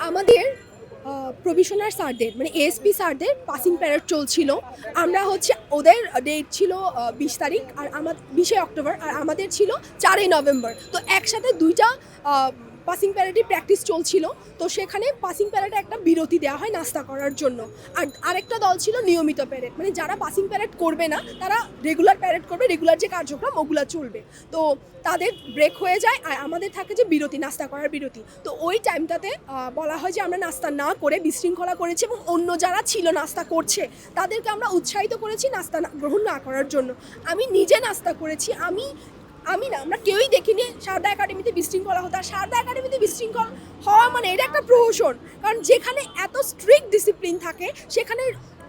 আমাদের প্রভিশনার স্যারদের মানে এএসপি স্যারদের পাসিং প্যারেড চলছিল। আমরা ওদের ডেট ছিল 20 তারিখ আর 20 অক্টোবর, আর আমাদের ছিল 4 নভেম্বর। তো একসাথে দুইটা পাসিং প্যারেডের প্র্যাকটিস চলছিল। তো সেখানে পাসিং প্যারেডে একটা বিরতি দেওয়া হয় নাস্তা করার জন্য। আর আরেকটা দল ছিল নিয়মিত প্যারেড, মানে যারা পাসিং প্যারেড করবে না তারা রেগুলার প্যারেড করবে, রেগুলার যে কার্যক্রম ওগুলো চলবে। তো তাদের ব্রেক হয়ে যায় আর আমাদের থাকে যে বিরতি, নাস্তা করার বিরতি। তো ওই টাইমটাতে বলা হয় যে আমরা নাস্তা না করে বিশৃঙ্খলা করেছি এবং অন্য যারা ছিল নাস্তা করছে তাদেরকে আমরা উৎসাহিত করেছি নাস্তা গ্রহণ না করার জন্য। আমি নিজে নাস্তা করেছি, আমি না, আমরা কেউই দেখিনি সারদা একাডেমিতে বিশৃঙ্খলা হতো। আর সারদা একাডেমিতে বিশৃঙ্খলা হওয়া মানে এটা একটা প্রহসন, কারণ যেখানে এত স্ট্রিক্ট ডিসিপ্লিন থাকে সেখানে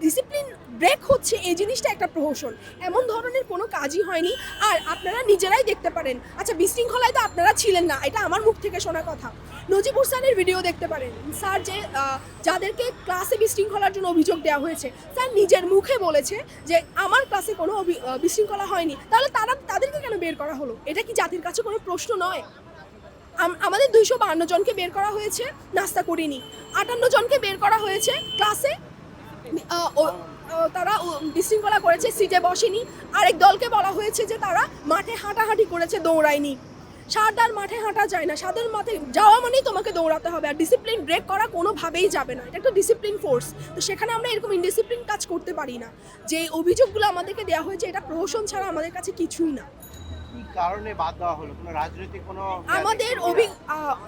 ডিসিপ্লিন ব্রেক হচ্ছে, এই জিনিসটা একটা প্রহসন। এমন ধরনের কোনো কাজই হয়নি। আর আপনারা নিজেরাই দেখতে পারেন। আচ্ছা, বিশৃঙ্খলায় তো আপনারা ছিলেন না, এটা আমার মুখ থেকে শোনা কথা। নজিবুর স্যারের ভিডিও দেখতে পারেন। স্যার যাদেরকে ক্লাসে বিশৃঙ্খলার জন্য অভিযোগ দেওয়া হয়েছে, স্যার নিজের মুখে বলেছে যে আমার ক্লাসে কোনো বিশৃঙ্খলা হয়নি। তাহলে তাদেরকে কেন বের করা হলো? এটা কি জাতির কাছে কোনো প্রশ্ন নয়? আমাদের 252 জনকে বের করা হয়েছে, নাস্তা করিনি। 58 জনকে বের করা হয়েছে, ক্লাসে তারা বিশৃঙ্খলা করেছে, সিটে বসেনি। আরেক দলকে বলা হয়েছে যে তারা মাঠে হাঁটাহাঁটি করেছে, দৌড়ায়নি। সারদার মাঠে হাঁটা যায় না, সারদার মাঠে যাওয়া মানেই তোমাকে দৌড়াতে হবে। আর ডিসিপ্লিন ব্রেক করা কোনোভাবেই যাবে না, এটা একটা ডিসিপ্লিন ফোর্স। তো সেখানে আমরা এরকম ইনডিসিপ্লিন কাজ করতে পারি না। যে অভিযোগগুলো আমাদেরকে দেওয়া হয়েছে এটা প্রহসন ছাড়া আমাদের কাছে কিছুই না। কারণে বাদ দেওয়া হলো? কোনো রাজনৈতিক কোনো আমাদের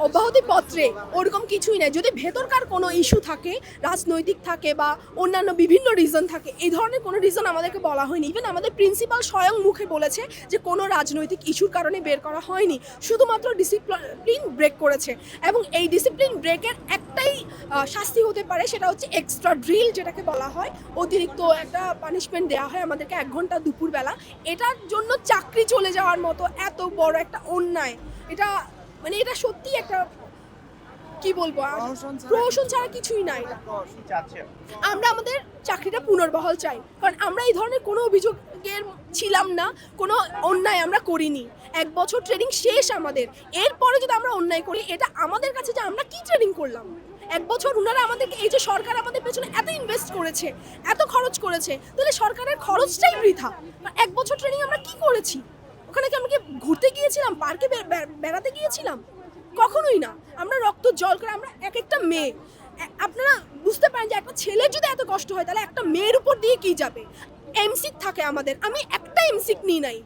অব্যাহতি পত্রে ওরকম কিছুই নাই। যদি ভেতরকার কোনো ইস্যু থাকে, রাজনৈতিক থাকে বা অন্যান্য বিভিন্ন রিজন থাকে, এই ধরনের কোনো রিজন আমাদেরকে বলা হয়নি। ইভেন আমাদের প্রিন্সিপাল স্বয়ং মুখে বলেছে যে কোনো রাজনৈতিক ইস্যুর কারণে বের করা হয়নি, শুধুমাত্র ডিসিপ্লিন ব্রেক করেছে। এবং এই ডিসিপ্লিন ব্রেকের একটাই শাস্তি হতে পারে, সেটা হচ্ছে এক্সট্রা ড্রিল, যেটাকে বলা হয়। অতিরিক্ত একটা পানিশমেন্ট দেওয়া হয় আমাদেরকে 1 ঘন্টা দুপুরবেলা। এটার জন্য চাকরি চলে যাওয়ার মতো এত বড় একটা অন্যায়, এটা সত্যি একটা, কি বলবো, প্রহসন ছাড়া কিছুই নাই। আমরা আমাদের চাকরিটা পুনর্বহাল চাই, কারণ আমরা এই ধরনের কোনো অভিযোগের ছিলাম না, কোনো অন্যায় আমরা করিনি। 1 বছর ট্রেনিং শেষ আমাদের, এরপরে যদি আমরা অন্যায় করি, এটা আমাদের কাছে যে আমরা কি ট্রেনিং করলাম। 1 বছর ওনারা আমাদেরকে, এই যে সরকার আমাদের পেছনে এত ইনভেস্ট করেছে, এত খরচ করেছে, তাহলে সরকারের খরচটাই বৃথা। 1 বছর ট্রেনিং আমরা কি করেছি? ওখানে কি আমরা কি ঘুরতে গিয়েছিলাম, পার্কে বেড়াতে গিয়েছিলাম? কখনোই না। আমরা রক্ত জল করে, আমরা একটা মেয়ে, আপনারা বুঝতে পারেন যে একটা ছেলের যদি এত কষ্ট হয় তাহলে একটা মেয়ের উপর দিয়ে কি যাবে। এমসিক থাকে আমাদের, আমি একটা এমসিক নিই নাই।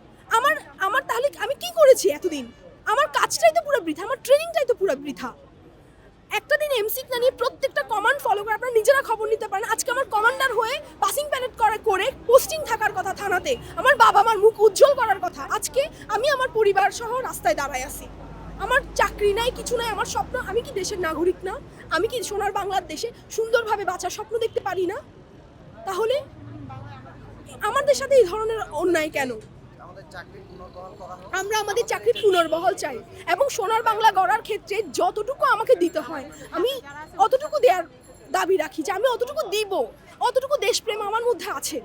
আমার তাহলে আমি কি করেছি এতদিন? আমার কাজটাই তো পুরো বৃথা, আমার ট্রেনিংটাই তো পুরো বৃথা। একটা দিন এমসিক না নিয়ে প্রত্যেকটা কমান্ড ফলো করে আপনারা নিজেরা খবর নিতে পারেন। আজকে আমার কমান্ডার হয়ে পাসিং প্যারেড করে পোস্টিং থাকার কথা থানাতে, আমার বাবা মার মুখ উজ্জ্বল করার কথা। আজকে আমি আমার পরিবার সহ রাস্তায় দাঁড়ায় আছি। আমার চাকরি নাই, কিছু নাই। আমার স্বপ্ন, আমি কি দেশের নাগরিক না? আমি কি সোনার বাংলার দেশে সুন্দরভাবে বাঁচার স্বপ্ন দেখতে পারি না? তাহলে আমাদের সাথে এই ধরনের অন্যায় কেন? আমরা আমাদের চাকরি পুনর্বহাল চাই এবং সোনার বাংলা গড়ার ক্ষেত্রে যতটুকু আমাকে দিতে হয় আমি অতটুকু দেওয়ার দাবি রাখি, যে আমি অতটুকু দিব, অতটুকু দেশপ্রেম আমার মধ্যে আছে।